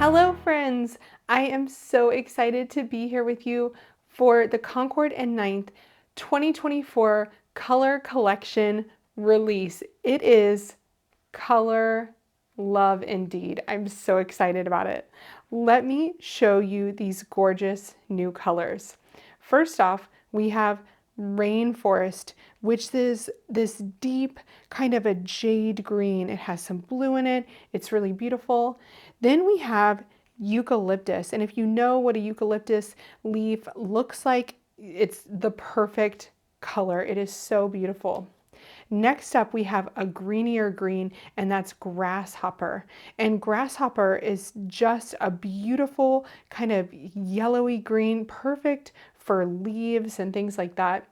Hello friends! I am so excited to be here with you for the Concord 9th 2024 Color Collection release. It is color love indeed. I'm so excited about it. Let me show you these gorgeous new colors. First off, we have Rainforest, which is this deep kind of a jade green. It has some blue in it. It's really beautiful. Then we have Eucalyptus. And if you know what a eucalyptus leaf looks like, it's the perfect color. It is so beautiful. Next up, we have a greenier green, and that's Grasshopper. And Grasshopper is just a beautiful kind of yellowy green, perfect for leaves and things like that.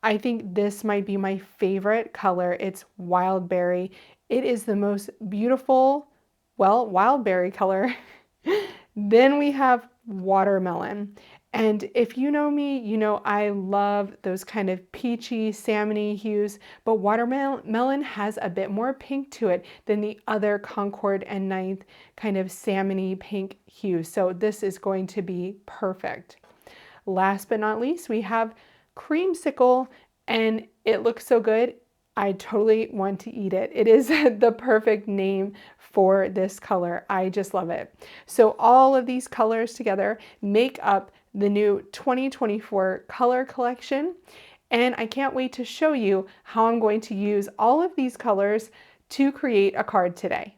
I think this might be my favorite color. It's Wild Berry. It is the most beautiful, well, wild berry color. Then we have Watermelon. And if you know me, you know I love those kind of peachy, salmony hues, but Watermelon has a bit more pink to it than the other Concord 9th kind of salmony pink hues. So this is going to be perfect. Last but not least, we have Creamsicle, and it looks so good. I totally want to eat it. It is the perfect name for this color. I just love it. So all of these colors together make up the new 2024 color collection. And I can't wait to show you how I'm going to use all of these colors to create a card today.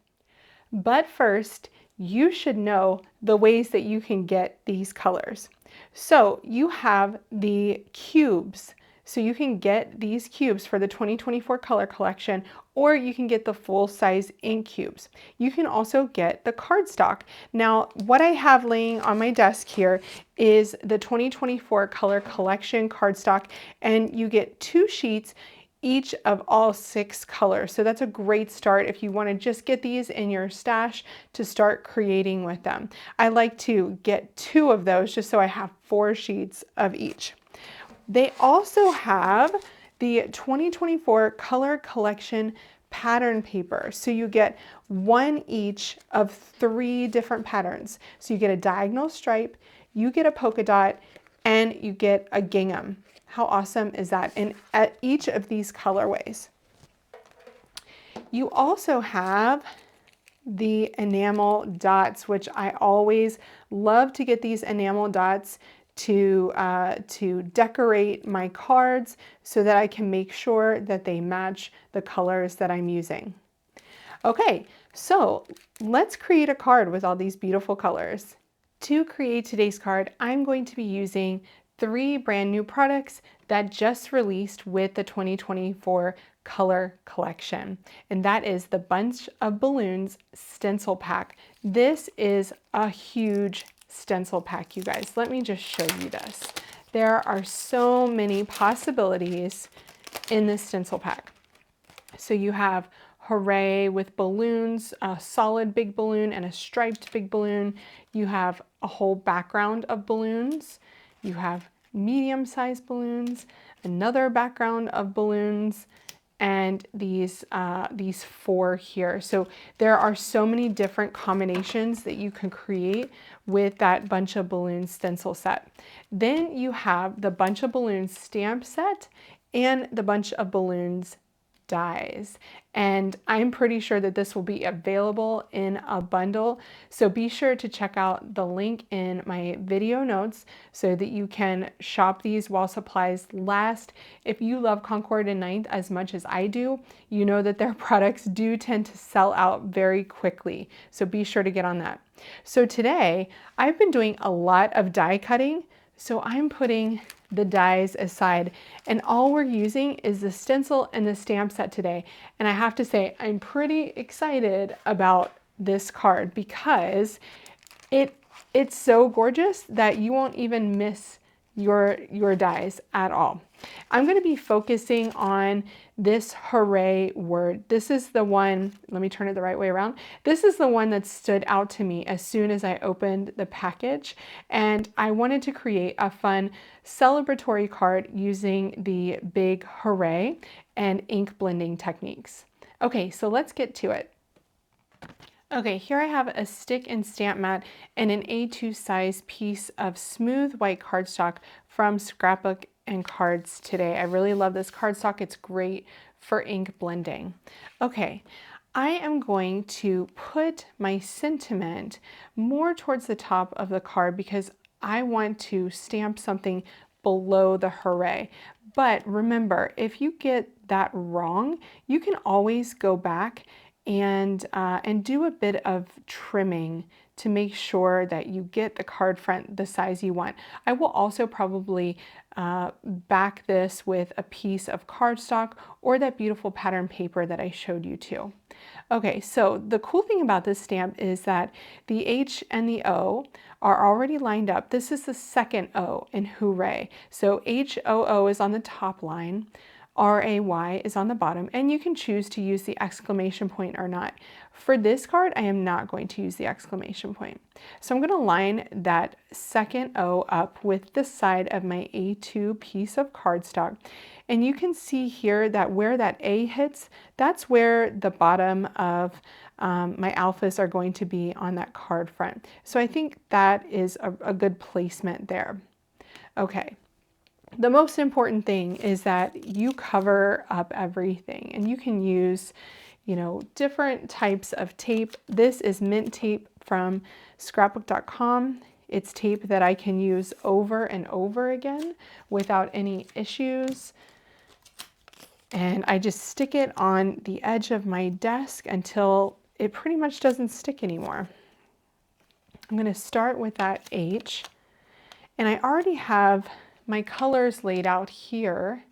But first, you should know the ways that you can get these colors. So you have the cubes. So you can get these cubes for the 2024 color collection, or you can get the full-size ink cubes. You can also get the cardstock. Now, what I have laying on my desk here is the 2024 color collection cardstock, and you get 2 sheets each of all 6 colors. So that's a great start if you want to just get these in your stash to start creating with them. I like to get 2 of those just so I have 4 sheets of each. They also have the 2024 color collection pattern paper. So you get 1 each of 3 different patterns. So you get a diagonal stripe, you get a polka dot, and you get a gingham. How awesome is that? And at each of these colorways. You also have the enamel dots, which I always love to get these enamel dots to decorate my cards so that I can make sure that they match the colors that I'm using. Okay, so let's create a card with all these beautiful colors. To create today's card, I'm going to be using 3 brand new products that just released with the 2024 color collection. And that is the Bunch of Balloons stencil pack. This is a huge stencil pack, you guys. Let me just show you this. There are so many possibilities in this stencil pack. So you have Hooray with balloons, a solid big balloon and a striped big balloon. You have a whole background of balloons. You have medium-sized balloons, another background of balloons, and these 4 here. So there are so many different combinations that you can create with that Bunch of Balloons stencil set. Then you have the Bunch of Balloons stamp set and the Bunch of Balloons dies. And I'm pretty sure that this will be available in a bundle. So be sure to check out the link in my video notes so that you can shop these while supplies last. If you love Concord 9th as much as I do, you know that their products do tend to sell out very quickly. So be sure to get on that. So today I've been doing a lot of die cutting. So I'm putting the dies aside, and all we're using is the stencil and the stamp set today. And I have to say, I'm pretty excited about this card because it's so gorgeous that you won't even miss your dies at all. I'm going to be focusing on this Hooray word. This is the one, let me turn it the right way around. This is the one that stood out to me as soon as I opened the package, and I wanted to create a fun celebratory card using the big Hooray and ink blending techniques. Okay, so let's get to it. Okay, here I have a stick and stamp mat and an A2 size piece of smooth white cardstock from Scrapbook and Cards Today. I really love this cardstock. It's great for ink blending. Okay, I am going to put my sentiment more towards the top of the card because I want to stamp something below the hooray. But remember, if you get that wrong, you can always go back and do a bit of trimming to make sure that you get the card front the size you want. I will also probably back this with a piece of cardstock or that beautiful pattern paper that I showed you too. Okay, so the cool thing about this stamp is that the H and the O are already lined up. This is the second O in hooray. So HOO is on the top line. RAY is on the bottom, and you can choose to use the exclamation point or not. For this card, I am not going to use the exclamation point. So I'm going to line that second O up with the side of my A2 piece of cardstock. And you can see here that where that A hits, that's where the bottom of my alphas are going to be on that card front. So I think that is a good placement there. Okay. The most important thing is that you cover up everything, and you can use, you know, different types of tape. This is mint tape from scrapbook.com. It's tape that I can use over and over again without any issues. And I just stick it on the edge of my desk until it pretty much doesn't stick anymore. I'm going to start with that H, and I already have my colors laid out here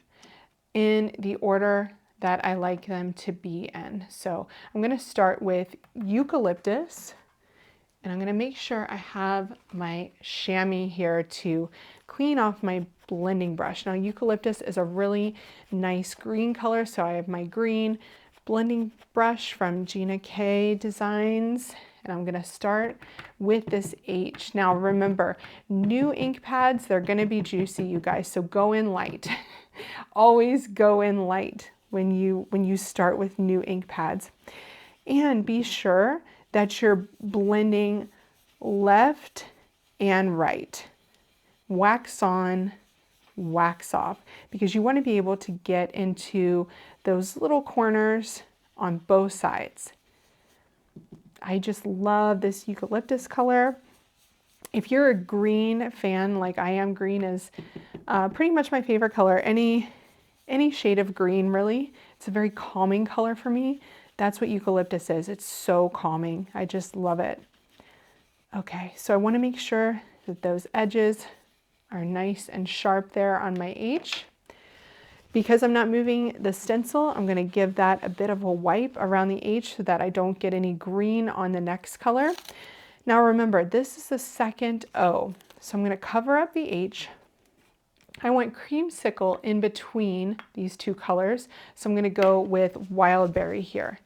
in the order that I like them to be in. So I'm going to start with eucalyptus, and I'm going to make sure I have my chamois here to clean off my blending brush. Now eucalyptus is a really nice green color, so I have my green blending brush from Gina K Designs. And I'm going to start with this H. Now remember, new ink pads, they're going to be juicy, you guys, so go in light. Always go in light when you start with new ink pads. And be sure that you're blending left and right. Wax on, wax off, because you want to be able to get into those little corners on both sides. I just love this eucalyptus color. If you're a green fan like I am, green is pretty much my favorite color. Any shade of green, really. It's a very calming color for me. That's what eucalyptus is. It's so calming. I just love it. Okay, so I want to make sure that those edges are nice and sharp there on my H. Because I'm not moving the stencil, I'm going to give that a bit of a wipe around the H so that I don't get any green on the next color. Now remember, this is the second O, so I'm going to cover up the H. I want creamsicle in between these two colors, so I'm going to go with wild berry here.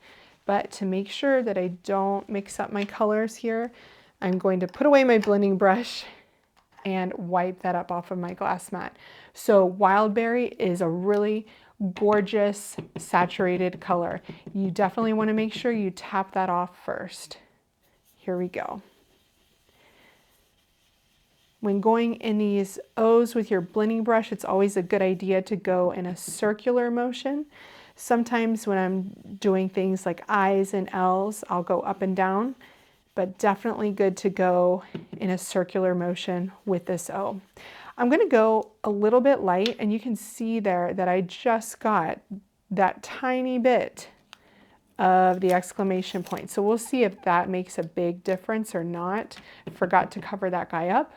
But to make sure that I don't mix up my colors here, I'm going to put away my blending brush and wipe that up off of my glass mat. So wild berry is a really gorgeous saturated color. You definitely want to make sure you tap that off first. Here we go. When going in these O's with your blending brush, it's always a good idea to go in a circular motion. Sometimes when I'm doing things like I's and L's, I'll go up and down, but definitely good to go in a circular motion with this O. I'm going to go a little bit light, and you can see there that I just got that tiny bit of the exclamation point. So we'll see if that makes a big difference or not. Forgot to cover that guy up.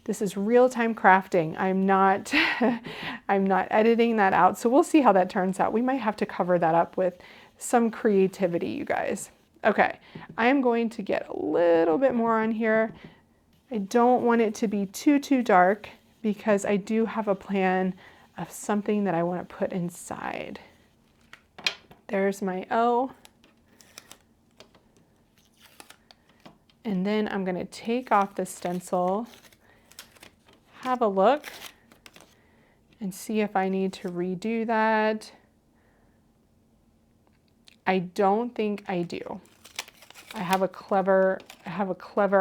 This is real-time crafting. I'm not editing that out. So we'll see how that turns out. We might have to cover that up with some creativity, you guys. Okay, I am going to get a little bit more on here. I don't want it to be too dark because I do have a plan of something that I want to put inside. There's my O. And then I'm going to take off the stencil, have a look, and see if I need to redo that. I don't think I do. I have a clever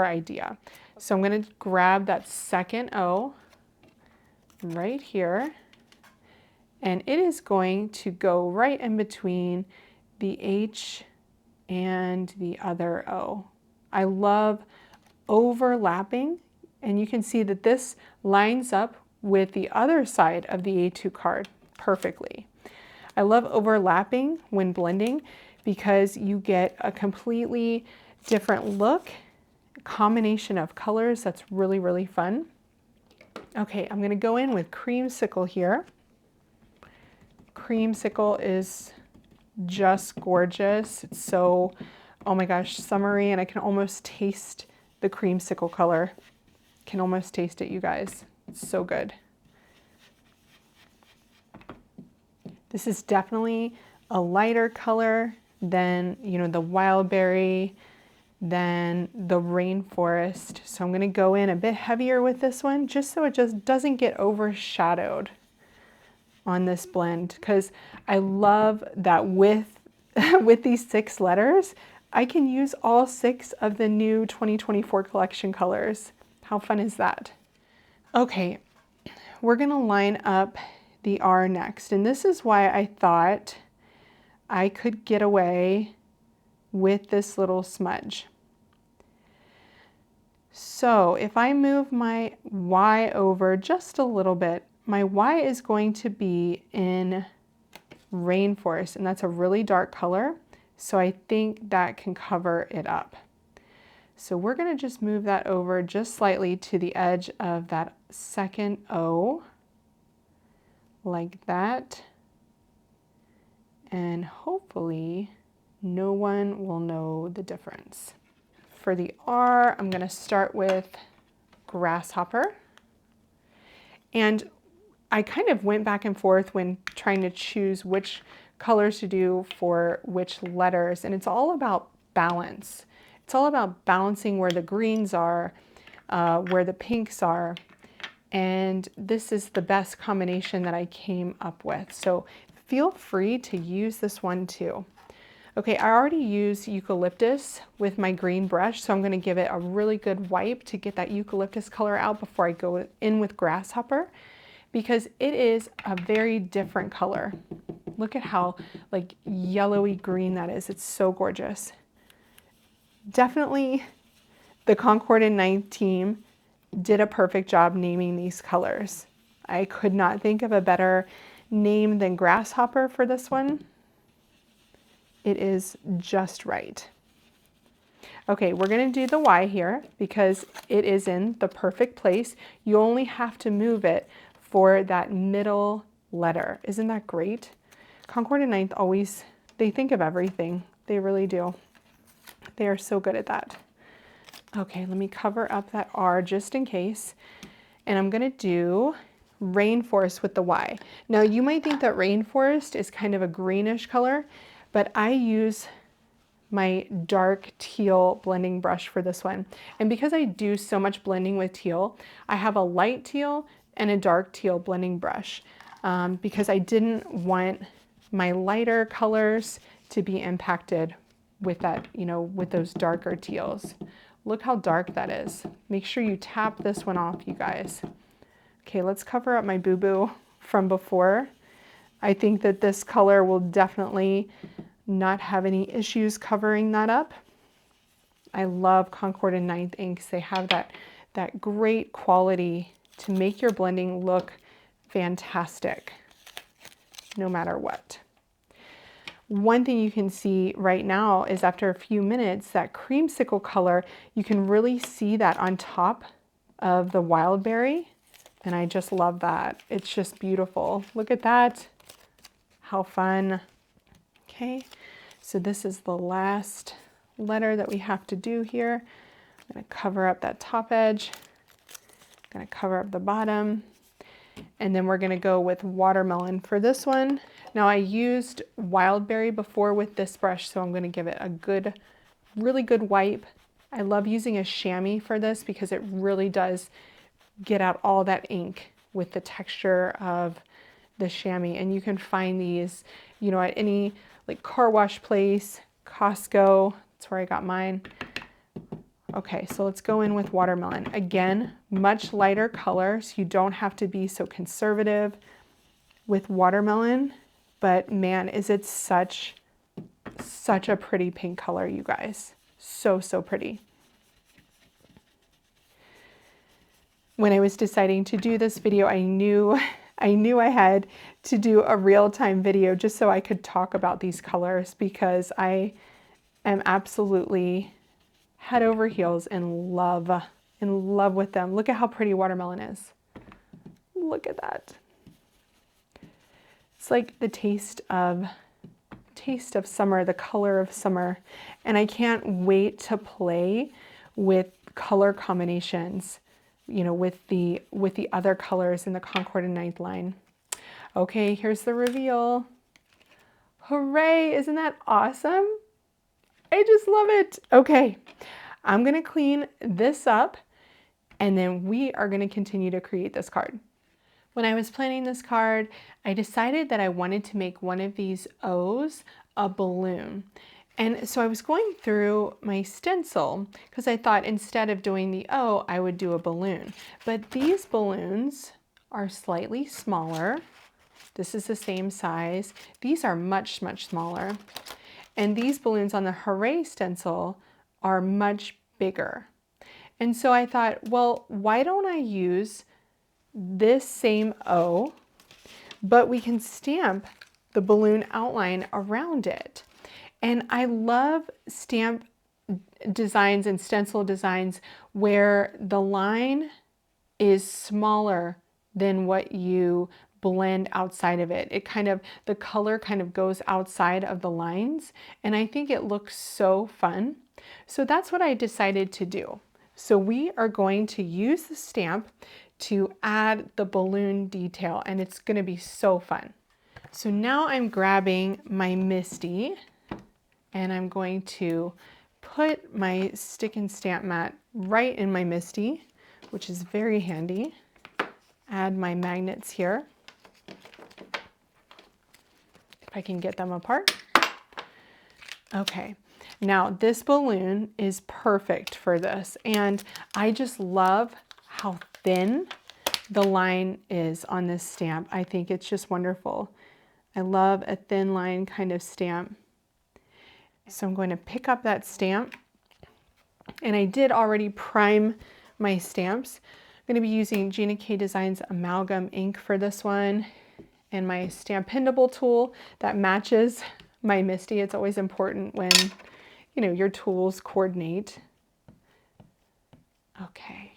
idea. So I'm going to grab that second O right here, and it is going to go right in between the H and the other O. I love overlapping, and you can see that this lines up with the other side of the A2 card perfectly. I love overlapping when blending because you get a completely different look, combination of colors that's really, really fun. Okay, I'm gonna go in with Creamsicle here. Creamsicle is just gorgeous. It's so, oh my gosh, summery, and I can almost taste the creamsicle color. Can almost taste it, you guys. It's so good. This is definitely a lighter color than, you know, the wild berry, than the rainforest. So I'm gonna go in a bit heavier with this one just so it just doesn't get overshadowed on this blend, because I love that with with these 6 letters, I can use all 6 of the new 2024 collection colors. How fun is that? Okay, we're gonna line up the R next, and this is why I thought I could get away with this little smudge. So if I move my Y over just a little bit, my Y is going to be in Rainforest, and that's a really dark color, so I think that can cover it up. So we're going to just move that over just slightly to the edge of that second O, like that, and hopefully no one will know the difference. For the R, I'm going to start with Grasshopper, and I kind of went back and forth when trying to choose which colors to do for which letters, and it's all about balance. It's all about balancing where the greens are, where the pinks are, and this is the best combination that I came up with. So feel free to use this one too. Okay, I already used eucalyptus with my green brush, so I'm going to give it a really good wipe to get that eucalyptus color out before I go in with Grasshopper, because it is a very different color. Look at how like yellowy green that is. It's so gorgeous. Definitely the Concord 9th team did a perfect job naming these colors. I could not think of a better name than Grasshopper for this one. It is just right. Okay, we're going to do the Y here because it is in the perfect place. You only have to move it for that middle letter. Isn't that great? Concord 9th always, they think of everything. They really do. They are so good at that. Okay, let me cover up that R just in case. And I'm going to do Rainforest with the Y. Now you might think that Rainforest is kind of a greenish color, but I use my dark teal blending brush for this one. And because I do so much blending with teal, I have a light teal and a dark teal blending brush because I didn't want my lighter colors to be impacted with that, you know, with those darker teals. Look how dark that is. Make sure you tap this one off, you guys. Okay, let's cover up my boo-boo from before. I think that this color will definitely not have any issues covering that up. I love Concord 9th inks. They have that great quality to make your blending look fantastic, no matter what. One thing you can see right now is after a few minutes, that creamsicle color, you can really see that on top of the wild berry. And I just love that. It's just beautiful. Look at that. How fun. Okay, so this is the last letter that we have to do here. I'm going to cover up that top edge. I'm going to cover up the bottom. And then we're going to go with Watermelon for this one. Now I used wild berry before with this brush, so I'm going to give it a good, really good wipe. I love using a chamois for this because it really does get out all that ink with the texture of the chamois. And you can find these, you know, at any like car wash place, Costco. It's That's where I got mine. Okay, so let's go in with watermelon. Again, much lighter color, so you don't have to be so conservative with watermelon, but man, is it such a pretty pink color, you guys. So, so pretty. When I was deciding to do this video, I knew I had to do a real-time video just so I could talk about these colors, because I am absolutely head over heels in love with them. Look at how pretty watermelon is. Look at that. It's like the taste of summer, the color of summer. And I can't wait to play with color combinations, you know, with the other colors in the Concord 9th line. Okay, here's the reveal. Hooray, isn't that awesome? I just love it. Okay, I'm gonna clean this up and then we are gonna continue to create this card. When I was planning this card, I decided that I wanted to make one of these O's a balloon. And so I was going through my stencil because I thought instead of doing the O, I would do a balloon. But these balloons are slightly smaller. This is the same size. These are much, much smaller. And these balloons on the Hooray stencil are much bigger. And so I thought, well, why don't I use this same O, but we can stamp the balloon outline around it. And I love stamp designs and stencil designs where the line is smaller than what you blend outside of it. The color kind of goes outside of the lines, and I think it looks so fun. So that's what I decided to do. So we are going to use the stamp to add the balloon detail, and it's going to be so fun. So now I'm grabbing my Misty and I'm going to put my stick and stamp mat right in my Misty, which is very handy. Add my magnets here, if I can get them apart. Okay, now this balloon is perfect for this, and I just love how thin the line is on this stamp. I think it's just wonderful. I love a thin line kind of stamp. So I'm going to pick up that stamp, and I did already prime my stamps. I'm going to be using Gina K Designs amalgam ink for this one, and my Stampendable tool that matches my Misty. It's always important when, you know, your tools coordinate. Okay.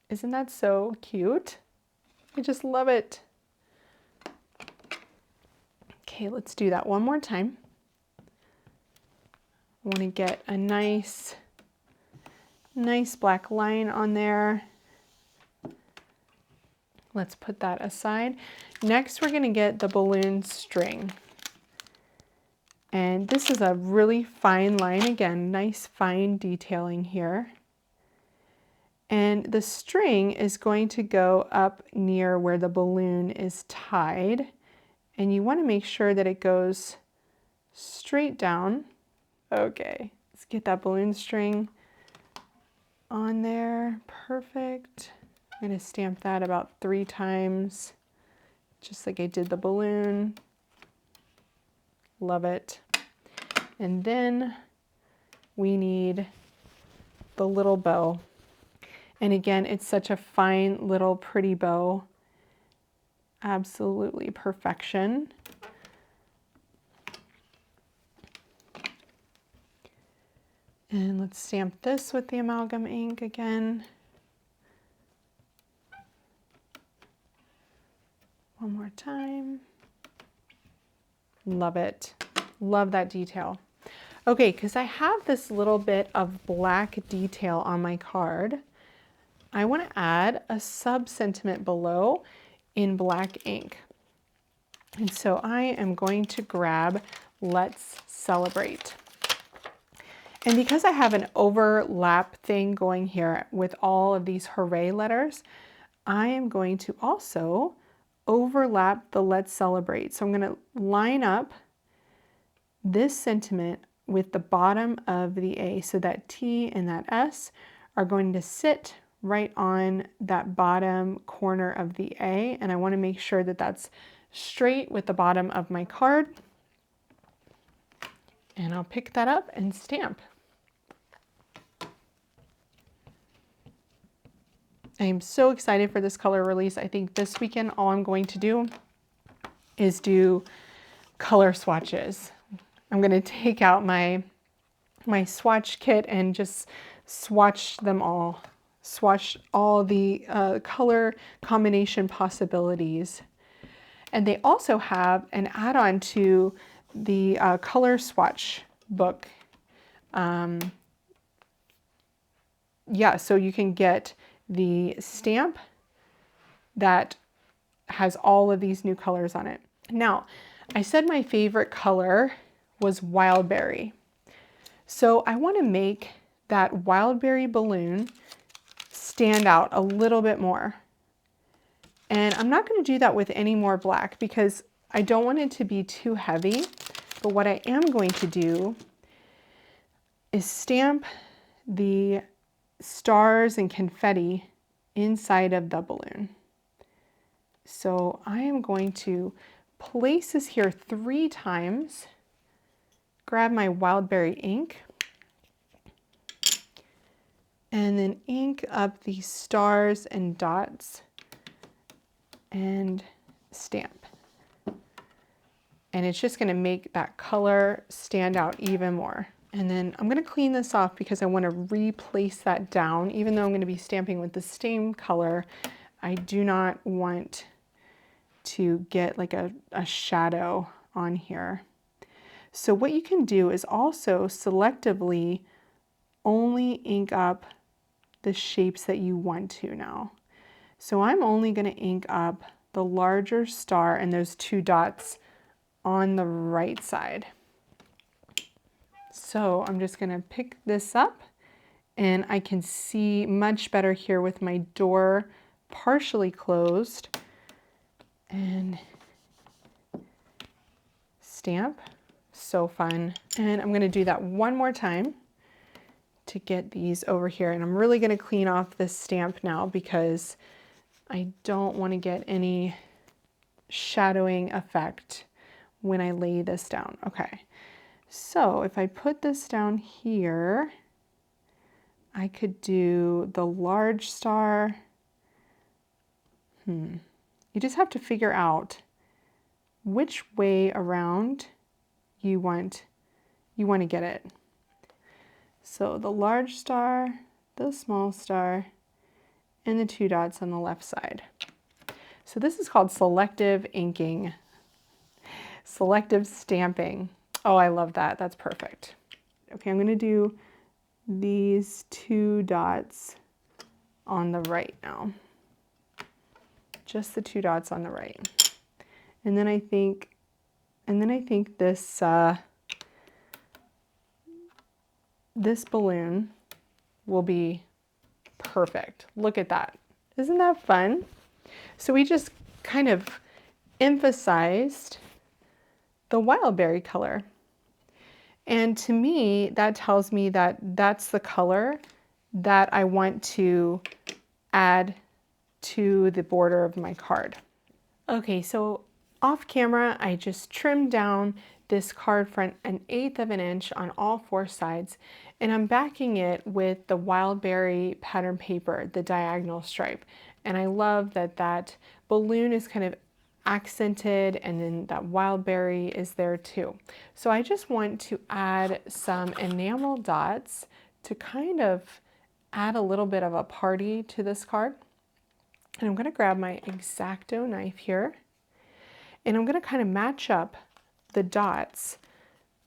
Isn't that so cute? I just love it. Okay, let's do that one more time. I want to get a nice black line on there. Let's put that aside. Next, we're going to get the balloon string. And this is a really fine line. Again, nice fine detailing here. And the string is going to go up near where the balloon is tied. And you want to make sure that it goes straight down. Okay, let's get that balloon string on there. Perfect. I'm going to stamp that about 3 times, just like I did the balloon. Love it. And then we need the little bow. And again, it's such a fine little pretty bow. Absolutely perfection. And let's stamp this with the amalgam ink again. One more time. Love it. Love that detail. Okay, because I have this little bit of black detail on my card, I want to add a sub-sentiment below in black ink. And so I am going to grab Let's Celebrate. And because I have an overlap thing going here with all of these Hooray letters, I am going to also overlap the Let's Celebrate. So I'm going to line up this sentiment with the bottom of the A. So that T and that S are going to sit right on that bottom corner of the A. And I want to make sure that that's straight with the bottom of my card. And I'll pick that up and stamp. I am so excited for this color release. I think this weekend all I'm going to do is do color swatches. I'm going to take out my swatch kit and just swatch them all. Swatch all the color combination possibilities. And they also have an add-on to the color swatch book. Yeah, so you can get the stamp that has all of these new colors on it. Now, I said my favorite color was Wildberry. So I want to make that Wildberry balloon stand out a little bit more. And I'm not going to do that with any more black because I don't want it to be too heavy. But what I am going to do is stamp the stars and confetti inside of the balloon. So I am going to place this here 3 times, grab my Wildberry ink, and then ink up these stars and dots and stamp. And it's just going to make that color stand out even more. And then I'm going to clean this off because I want to replace that down. Even though I'm going to be stamping with the same color, I do not want to get like a shadow on here. So what you can do is also selectively only ink up the shapes that you want to now. So I'm only going to ink up the larger star and those 2 dots on the right side. So I'm just going to pick this up and I can see much better here with my door partially closed and stamp. So fun. And I'm going to do that one more time to get these over here. And I'm really going to clean off this stamp now because I don't want to get any shadowing effect when I lay this down. Okay. So if I put this down here, I could do the large star. You just have to figure out which way around you want to get it. So the large star, the small star, and the 2 dots on the left side. So this is called selective inking, selective stamping. Oh, I love that. That's perfect. Okay, I'm going to do these 2 dots on the right now. Just the 2 dots on the right. And then I think this this balloon will be perfect. Look at that. Isn't that fun? So we just kind of emphasized the Wildberry color. And to me, that tells me that that's the color that I want to add to the border of my card. Okay, so off camera, I just trimmed down this card front 1/8 of an inch on all 4 sides, and I'm backing it with the Wildberry pattern paper, the diagonal stripe. And I love that that balloon is kind of accented and then that Wildberry is there too. So I just want to add some enamel dots to kind of add a little bit of a party to this card. And I'm going to grab my X-Acto knife here and I'm going to kind of match up the dots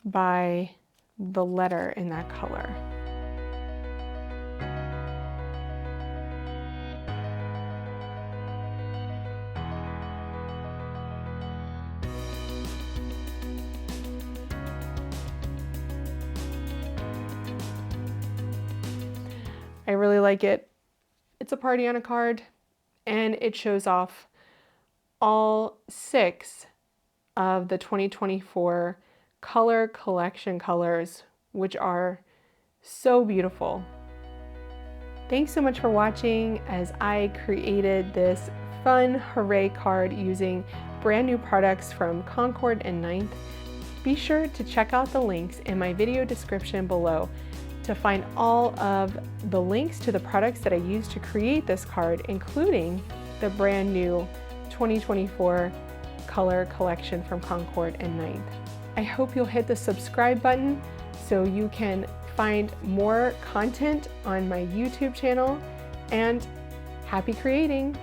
by the letter in that color. I really like it. It's a party on a card and it shows off all 6 of the 2024 color collection colors, which are so beautiful. Thanks so much for watching as I created this fun hooray card using brand new products from Concord and 9th. Be sure to check out the links in my video description below to find all of the links to the products that I used to create this card, including the brand new 2024 color collection from Concord and 9th. I hope you'll hit the subscribe button so you can find more content on my YouTube channel, and happy creating!